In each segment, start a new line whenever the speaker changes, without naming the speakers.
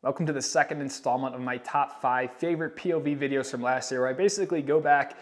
Welcome to the second installment of my top 5 favorite POV videos from last year, where I basically go back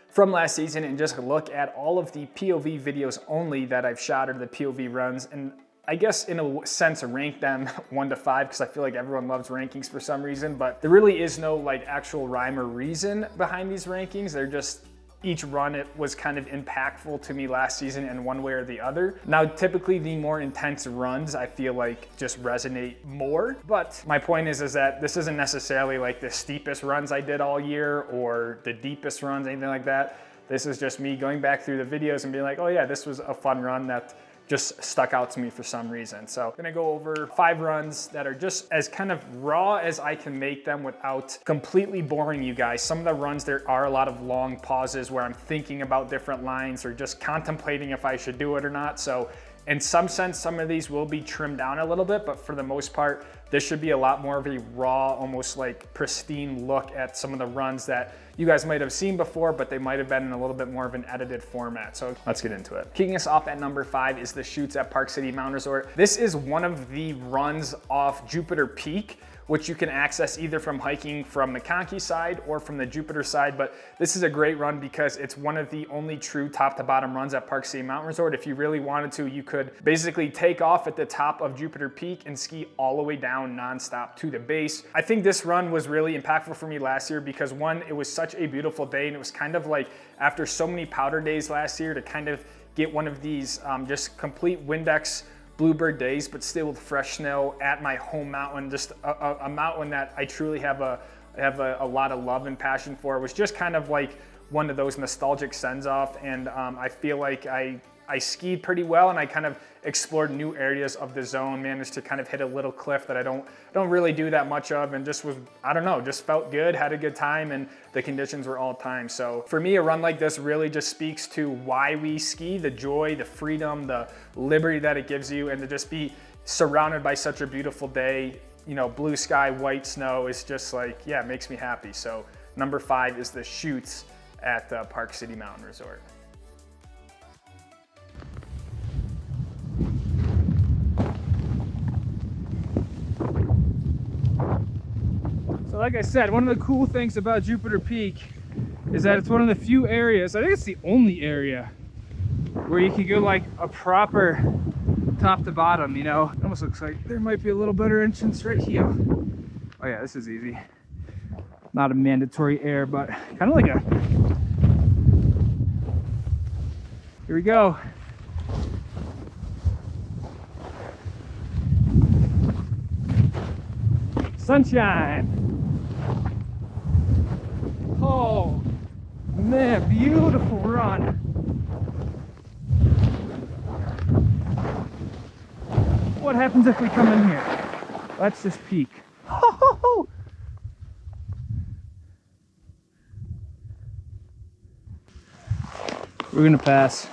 from last season and just look at all of the POV videos only that I've shot, or the POV runs, and I guess in a sense rank them 1 to 5 because I feel like everyone loves rankings for some reason, but there really is no like actual rhyme or reason behind these rankings. They're just each run, it was kind of impactful to me last season in one way or the other. Now, typically the more intense runs, I feel like just resonate more. But my point is that this isn't necessarily like the steepest runs I did all year or the deepest runs, anything like that. This is just me going back through the videos and being like, oh yeah, this was a fun run that just stuck out to me for some reason. So I'm gonna go over 5 runs that are just as kind of raw as I can make them without completely boring you guys. Some of the runs, there are a lot of long pauses where I'm thinking about different lines or just contemplating if I should do it or not. So in some sense, some of these will be trimmed down a little bit, but for the most part, this should be a lot more of a raw, almost like pristine look at some of the runs that you guys might have seen before, but they might have been in a little bit more of an edited format. So let's get into it. Kicking us off at number 5 is the shoots at Park City Mountain Resort. This is one of the runs off Jupiter Peak, which you can access either from hiking from McConkey side or from the Jupiter side. But this is a great run because it's one of the only true top to bottom runs at Park City Mountain Resort. If you really wanted to, you could basically take off at the top of Jupiter Peak and ski all the way down nonstop to the base. I think this run was really impactful for me last year because, one, it was such a beautiful day, and it was kind of like after so many powder days last year to kind of get one of these just complete Windex bluebird days, but still with fresh snow at my home mountain, just a mountain that I truly have a lot of love and passion for. It was just kind of like one of those nostalgic sends off, and I feel like I skied pretty well, and I kind of explored new areas of the zone, managed to kind of hit a little cliff that I don't really do that much of, and just was, I don't know, just felt good, had a good time, and the conditions were all time. So for me, a run like this really just speaks to why we ski, the joy, the freedom, the liberty that it gives you, and to just be surrounded by such a beautiful day, you know, blue sky, white snow, is just like, yeah, it makes me happy. So number 5 is the shoots at Park City Mountain Resort.
So like I said, one of the cool things about Jupiter Peak is that it's one of the few areas, I think it's the only area, where you can go like a proper top to bottom, you know? It almost looks like there might be a little better entrance right here. Oh yeah, this is easy. Not a mandatory air, but kind of like a... Here we go. Sunshine. Oh man, beautiful run. What happens if we come in here? Let's just peek. We're gonna pass.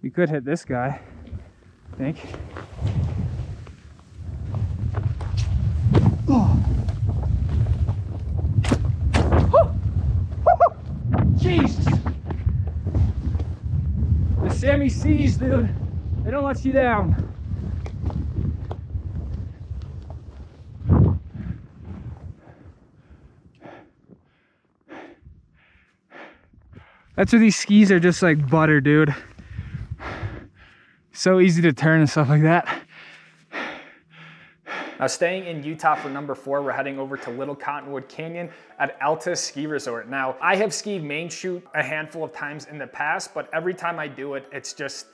We could hit this guy, I think. Oh. Jesus! The Sammy C's, dude. They don't let you down. That's where these skis are just like butter, dude. So easy to turn and stuff like that.
Now, staying in Utah for number 4, we're heading over to Little Cottonwood Canyon at Alta Ski Resort. Now, I have skied main chute a handful of times in the past, but every time I do it, it's just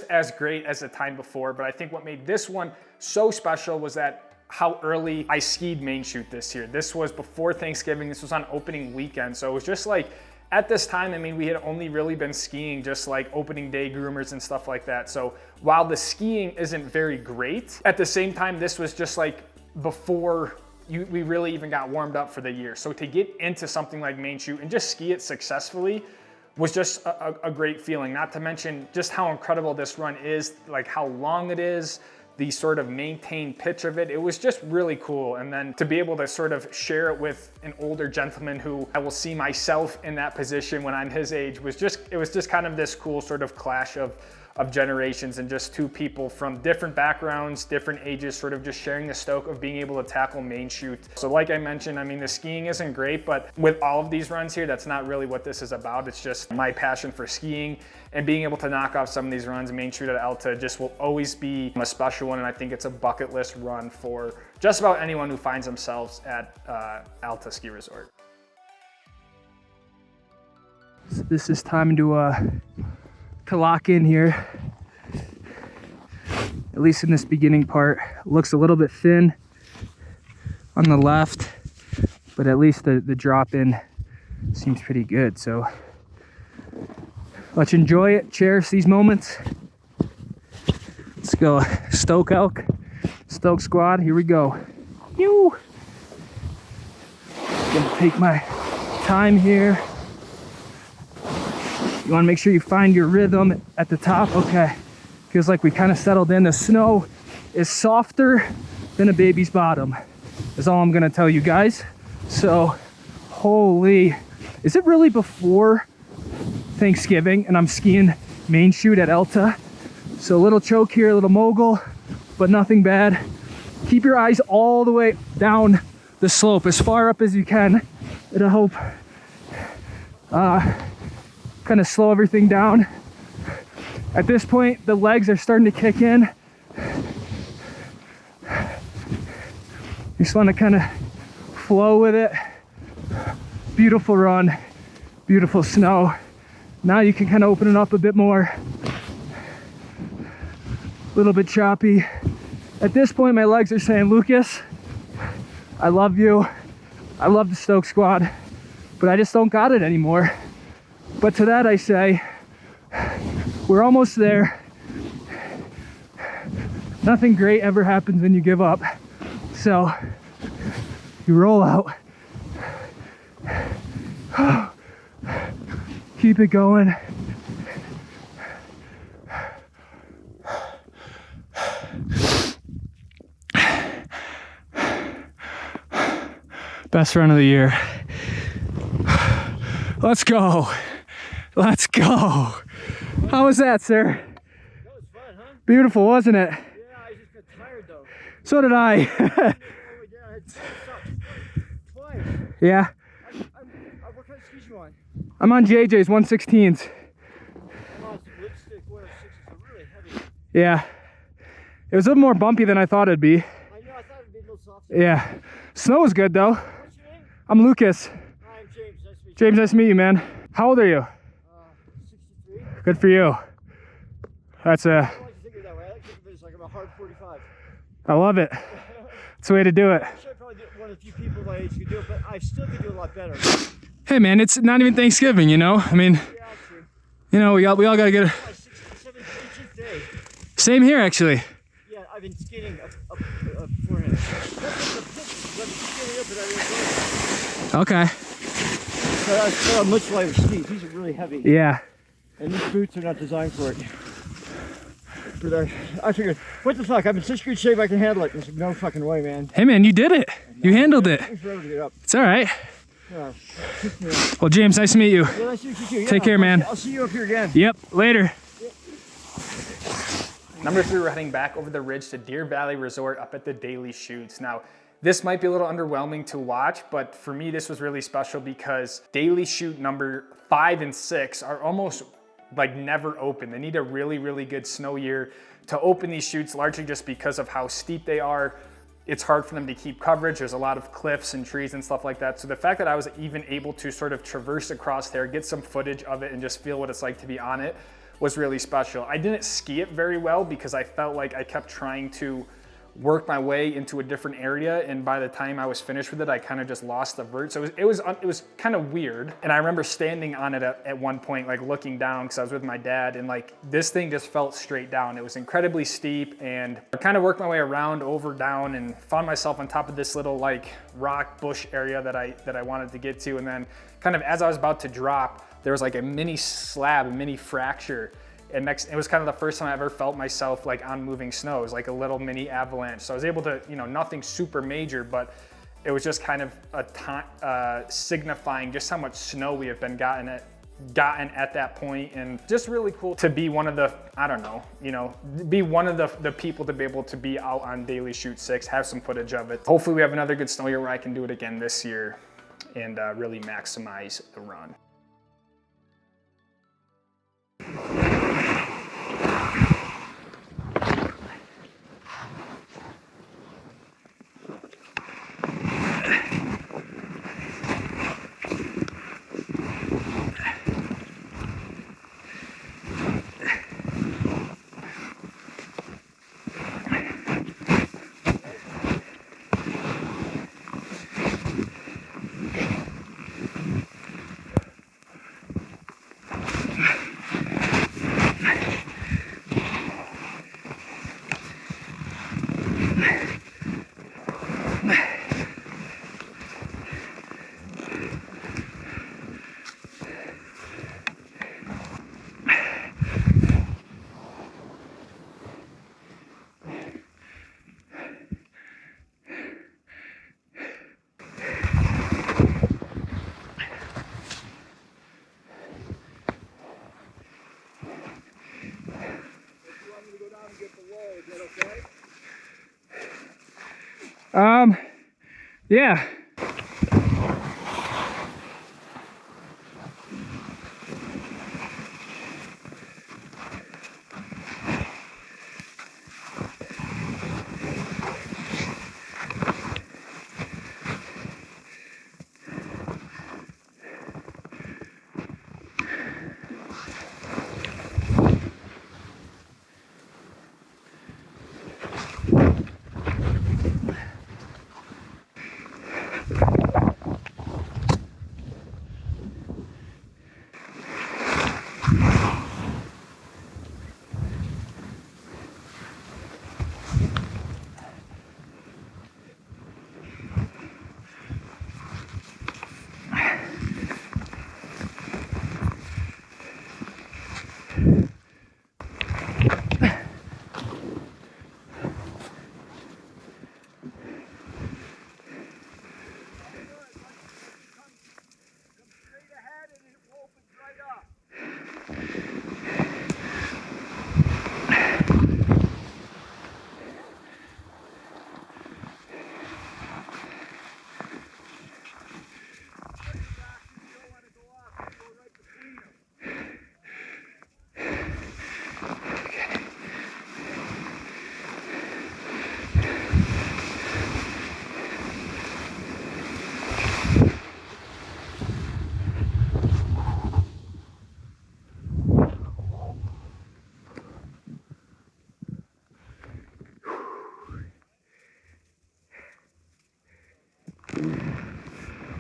as great as the time before. But I think what made this one so special was that how early I skied main chute this year. This was before Thanksgiving. This was on opening weekend. So it was just like, at this time, I mean, we had only really been skiing just like opening day groomers and stuff like that. So while the skiing isn't very great, at the same time, this was just like before we really even got warmed up for the year. So to get into something like main chute and just ski it successfully was just a great feeling. Not to mention just how incredible this run is, like how long it is, the sort of maintained pitch of it. It was just really cool. And then to be able to sort of share it with an older gentleman who I will see myself in that position when I'm his age was just, it was just kind of this cool sort of clash of generations and just two people from different backgrounds, different ages, sort of just sharing the stoke of being able to tackle main chute. So like I mentioned, I mean, the skiing isn't great, but with all of these runs here, that's not really what this is about. It's just my passion for skiing and being able to knock off some of these runs. Main chute at Alta just will always be a special one, and I think it's a bucket list run for just about anyone who finds themselves at Alta Ski Resort.
So this is time to lock in here, at least in this beginning part. It looks a little bit thin on the left, but at least the drop in seems pretty good. So let's enjoy it, cherish these moments. Let's go stoke elk, stoke squad, here we go. Yoo! Gonna take my time here. You want to make sure you find your rhythm at the top. Okay, feels like we kind of settled in. The snow is softer than a baby's bottom, is all I'm gonna tell you guys. So, holy, is it really before Thanksgiving and I'm skiing main chute at Alta? So a little choke here, a little mogul, but nothing bad. Keep your eyes all the way down the slope, as far up as you can. It'll help kind of slow everything down. At this point, the legs are starting to kick in. You just want to kind of flow with it. Beautiful run, beautiful snow. Now you can kind of open it up a bit more. A little bit choppy. At this point, my legs are saying, Lucas, I love you. I love the Stoke Squad, but I just don't got it anymore. But to that I say, we're almost there. Nothing great ever happens when you give up. So you roll out. Keep it going. Best run of the year. Let's go. Let's go. How was that, sir?
That was fun, huh?
Beautiful, wasn't it?
Yeah, I just got tired though.
So did I.
I had twice.
Yeah.
What kind of skis you on?
I'm on JJ's 116s.
I'm on some lipstick 106s. They're really heavy.
Yeah. It was a little more bumpy than I thought it'd be.
I know, I thought it'd be a little softer.
Yeah. Snow was good though.
What's your name?
I'm Lucas.
I'm James. Nice to meet you.
James, nice to meet you, man. How old are you?
63.
Good for you. That's
I don't like to think of it that way. I like to think of it as like I'm a hard 45.
I love it. It's the way to do it.
I'm sure I probably one of the few people my age who do it, but I still could do a lot better.
Hey man, it's not even Thanksgiving, you know? I mean,
Yeah, true.
you know, we all gotta get a...
My 67th, 18th day.
Same here, actually.
Yeah, I've been skating up beforehand. That's the pitch. I've been skating up and I
Okay.
But I still have much lighter skis. These are really heavy.
Yeah.
And these boots are not designed for it. But I figured, what the fuck? I'm in such good shape I can handle it. There's no fucking way, man.
Hey man, you did it. You handled it.
It took forever to get up.
It's all right.
Yeah.
Well, James, nice to meet you.
Yeah, nice to meet you too. Yeah,
Take care, man.
I'll see you up here again.
Yep, later.
Number 3, we're heading back over the ridge to Deer Valley Resort up at the Daily Chutes. Now, this might be a little underwhelming to watch, but for me, this was really special because Daily Chute number 5 and 6 are almost like never open. They need a really, really good snow year to open these chutes, largely just because of how steep they are. It's hard for them to keep coverage. There's a lot of cliffs and trees and stuff like that. So the fact that I was even able to sort of traverse across there, get some footage of it and just feel what it's like to be on it was really special. I didn't ski it very well because I felt like I kept trying to work my way into a different area, and by the time I was finished with it, I kind of just lost the vert. So it was kind of weird. And I remember standing on it at one point, like looking down, because I was with my dad, and like this thing just felt straight down. It was incredibly steep, and I kind of worked my way around, over, down, and found myself on top of this little like rock bush area that I wanted to get to. And then kind of as I was about to drop, there was like a mini slab, a mini fracture. And it was kind of the first time I ever felt myself like on moving snow. It was like a little mini avalanche. So I was able to, you know, nothing super major, but it was just kind of signifying just how much snow we have been gotten at that point. And just really cool to be one of the, I don't know, you know, be one of the people to be able to be out on Daily Shoot 6, have some footage of it. Hopefully we have another good snow year where I can do it again this year and really maximize the run.
Yeah.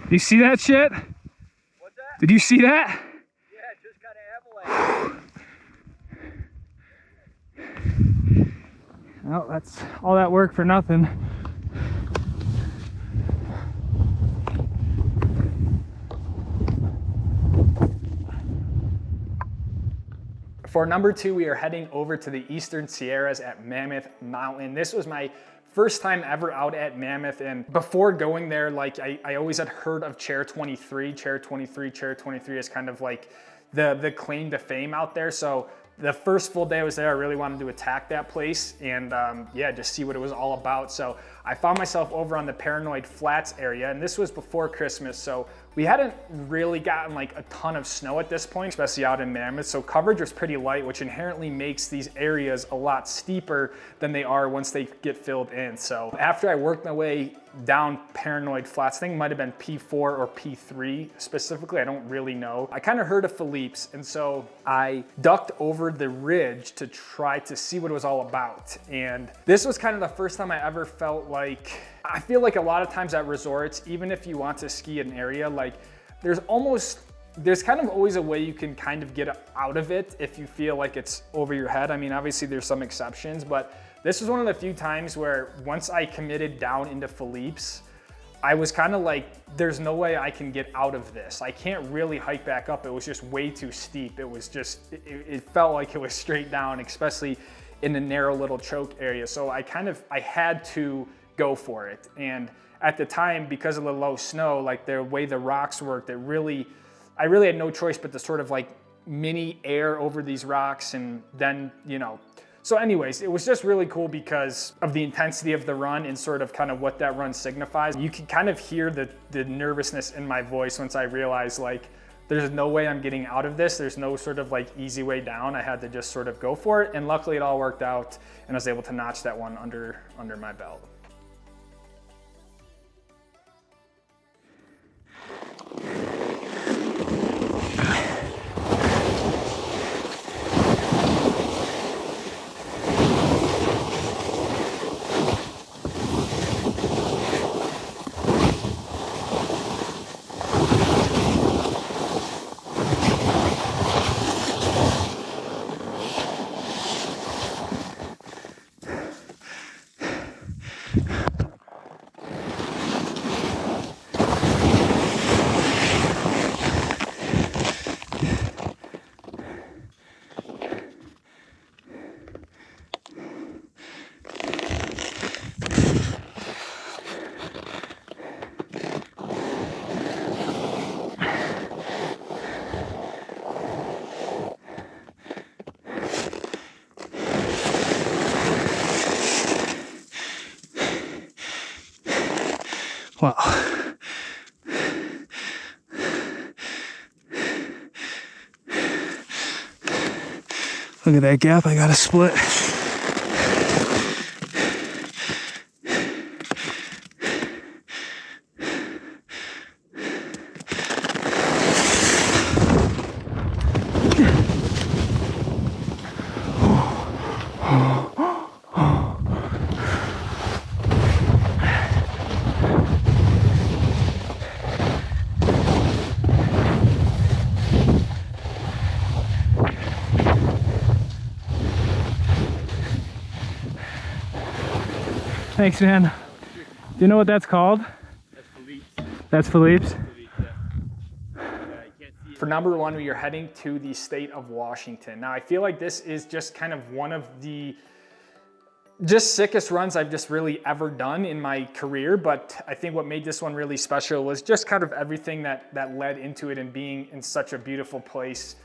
You see that shit?
What's that?
Did you see that?
Yeah, it just kind of avalanche.
Well, that's all that work for nothing.
For number 2, we are heading over to the Eastern Sierras at Mammoth Mountain. This was my first time ever out at Mammoth, and before going there, like I always had heard of Chair 23. Chair 23 is kind of like the claim to fame out there. So the first full day I was there, I really wanted to attack that place and yeah, just see what it was all about. So I found myself over on the Paranoid Flats area, and this was before Christmas, so we hadn't really gotten like a ton of snow at this point, especially out in Mammoth, so coverage was pretty light, which inherently makes these areas a lot steeper than they are once they get filled in. So after I worked my way down Paranoid Flats, I think it might have been P4 or P3 specifically, I don't really know. I kind of heard of Philippe's, and so I ducked over the ridge to try to see what it was all about. And this was kind of the first time I ever felt like, I feel like a lot of times at resorts, even if you want to ski an area, like there's kind of always a way you can kind of get out of it if you feel like it's over your head. I mean, obviously there's some exceptions, but this was one of the few times where once I committed down into Philippe's, I was kind of like, there's no way I can get out of this. I can't really hike back up. It was just way too steep. It was just, it felt like it was straight down, especially in a narrow little choke area. So I had to go for it. And at the time, because of the low snow, like the way the rocks worked, I really had no choice but to sort of like mini air over these rocks. And then, you know, so anyways, it was just really cool because of the intensity of the run and sort of kind of what that run signifies. You can kind of hear the nervousness in my voice once I realized like, there's no way I'm getting out of this. There's no sort of like easy way down. I had to just sort of go for it. And luckily it all worked out and I was able to notch that one under my belt.
Wow. Look at that gap, I got a split. Thanks, man. Do you know what that's called?
That's Philippe's.
That's Philippe's?
For number one, we are heading to the state of Washington. Now, I feel like this is just kind of one of the just sickest runs I've just really ever done in my career, but I think what made this one really special was just kind of everything that led into it and being in such a beautiful place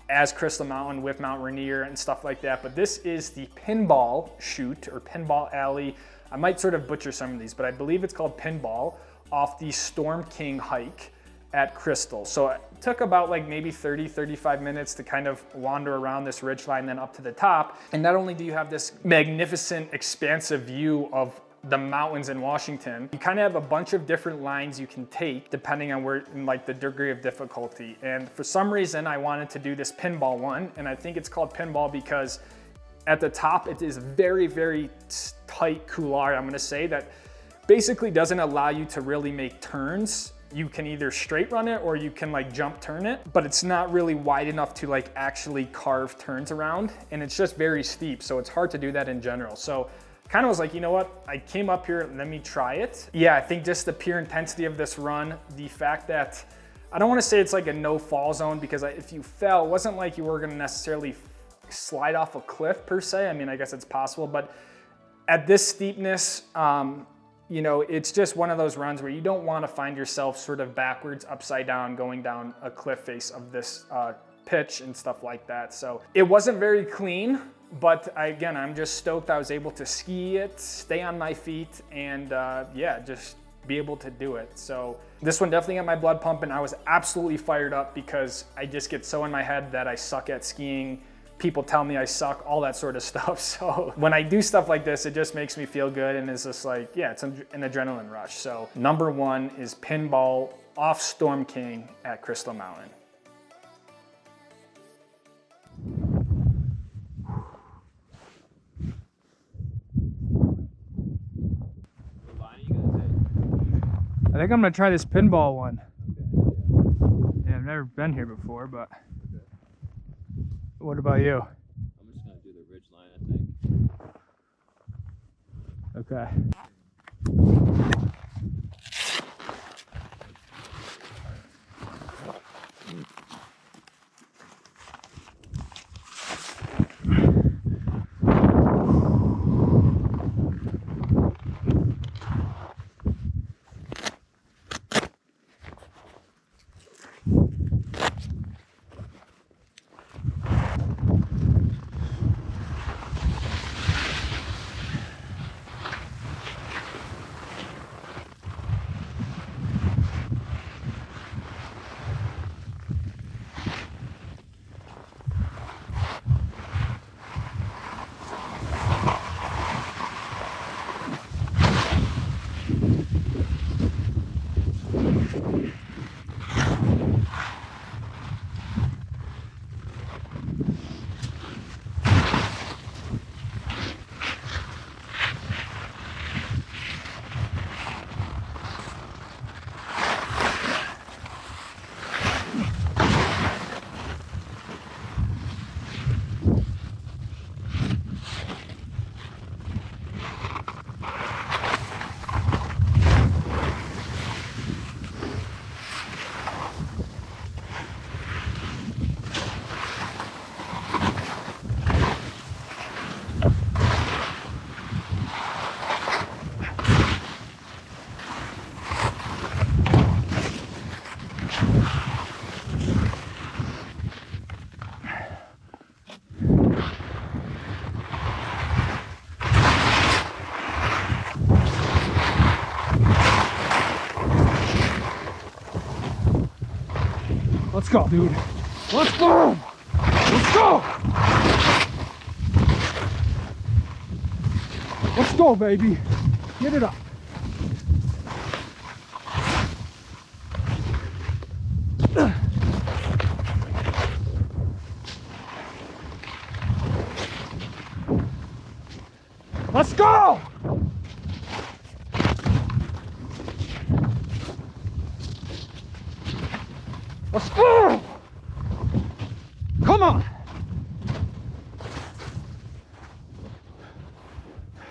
as Crystal Mountain with Mount Rainier and stuff like that. But this is the Pinball Chute or Pinball Alley. I might sort of butcher some of these, but I believe it's called Pinball, off the Storm King hike at Crystal. So it took about like maybe 30-35 minutes to kind of wander around this ridgeline, then up to the top. And not only do you have this magnificent, expansive view of the mountains in Washington, you kind of have a bunch of different lines you can take depending on where, like the degree of difficulty. And for some reason, I wanted to do this Pinball one, and I think it's called Pinball because at the top, it is very, very tight couloir, I'm gonna say, that basically doesn't allow you to really make turns. You can either straight run it or you can like jump turn it, but it's not really wide enough to like actually carve turns around. And it's just very steep. So it's hard to do that in general. So kind of was like, you know what? I came up here, let me try it. Yeah, I think just the pure intensity of this run, the fact that, I don't wanna say it's like a no fall zone because if you fell, it wasn't like you were gonna necessarily slide off a cliff per se. I mean, I guess it's possible, but at this steepness, you know, it's just one of those runs where you don't want to find yourself sort of backwards, upside down, going down a cliff face of this pitch and stuff like that. So it wasn't very clean. But again, I'm just stoked I was able to ski it, stay on my feet, and yeah, just be able to do it. So this one definitely got my blood pumping. I was absolutely fired up because I just get so in my head that I suck at skiing. People tell me I suck, all that sort of stuff. So when I do stuff like this, it just makes me feel good, and it's just like, yeah, it's an adrenaline rush. So number one is pinball off Storm King at Crystal Mountain.
I think I'm gonna try this pinball one. Yeah, I've never been here before, but what about you?
I'm just gonna do the ridge line, I think.
Okay. Let's go, dude. Let's go! Let's go! Let's go, baby. Get it up. Let's go! Let's go! Come on!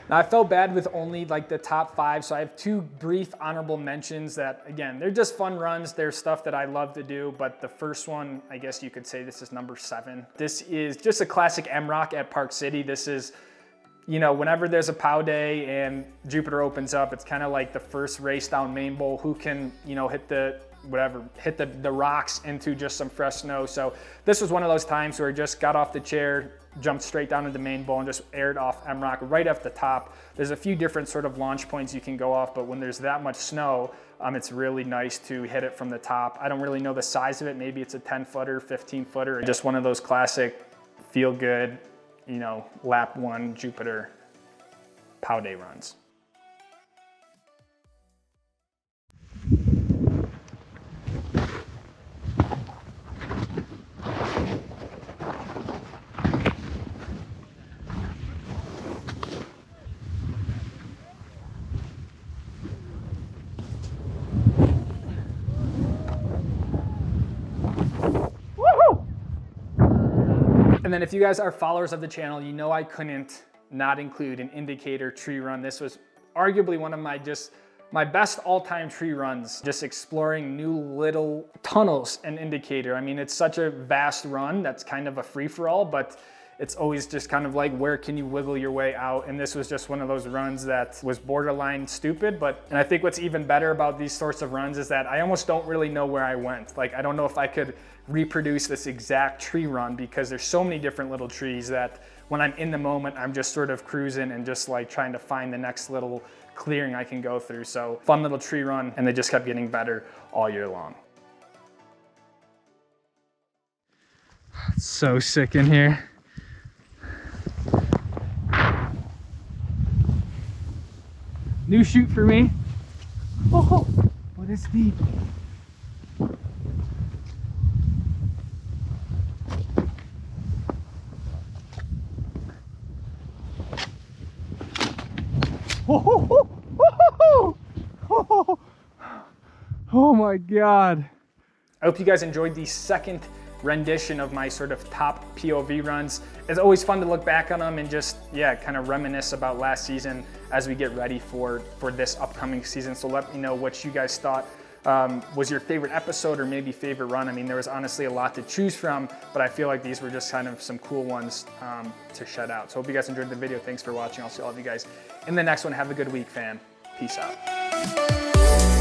Now I felt bad with only like the top 5, so I have 2 brief honorable mentions that, again, they're just fun runs. They're stuff that I love to do, but the first one, I guess you could say this is number 7. This is just a classic M-Rock at Park City. This is, you know, whenever there's a POW day and Jupiter opens up, it's kind of like the first race down Main Bowl. Who can, you know, hit the rocks into just some fresh snow. So this was one of those times where I just got off the chair, jumped straight down into Main Bowl and just aired off M-Rock right off the top. There's a few different sort of launch points you can go off, but when there's that much snow, it's really nice to hit it from the top. I don't really know the size of it. Maybe it's a 10-footer, 15-footer. Just one of those classic feel good, you know, lap 1 Jupiter POW day runs. And then if you guys are followers of the channel, you know I couldn't not include an indicator tree run. This was arguably one of my best all-time tree runs, just exploring new little tunnels and indicator. I mean, it's such a vast run that's kind of a free-for-all, but it's always just kind of like, where can you wiggle your way out? And this was just one of those runs that was borderline stupid. And I think what's even better about these sorts of runs is that I almost don't really know where I went. Like, I don't know if I could reproduce this exact tree run because there's so many different little trees that when I'm in the moment, I'm just sort of cruising and just like trying to find the next little clearing I can go through. So fun little tree run, and they just kept getting better all year long.
It's so sick in here. New shoot for me. Oh, what is deep? Oh my God.
I hope you guys enjoyed the second rendition of my sort of top POV runs. It's always fun to look back on them and just, yeah, kind of reminisce about last season as we get ready for this upcoming season. So let me know what you guys thought was your favorite episode or maybe favorite run. I mean, there was honestly a lot to choose from, but I feel like these were just kind of some cool ones to shut out. So hope you guys enjoyed the video. Thanks for watching. I'll see all of you guys in the next one. Have a good week, fam. Peace out.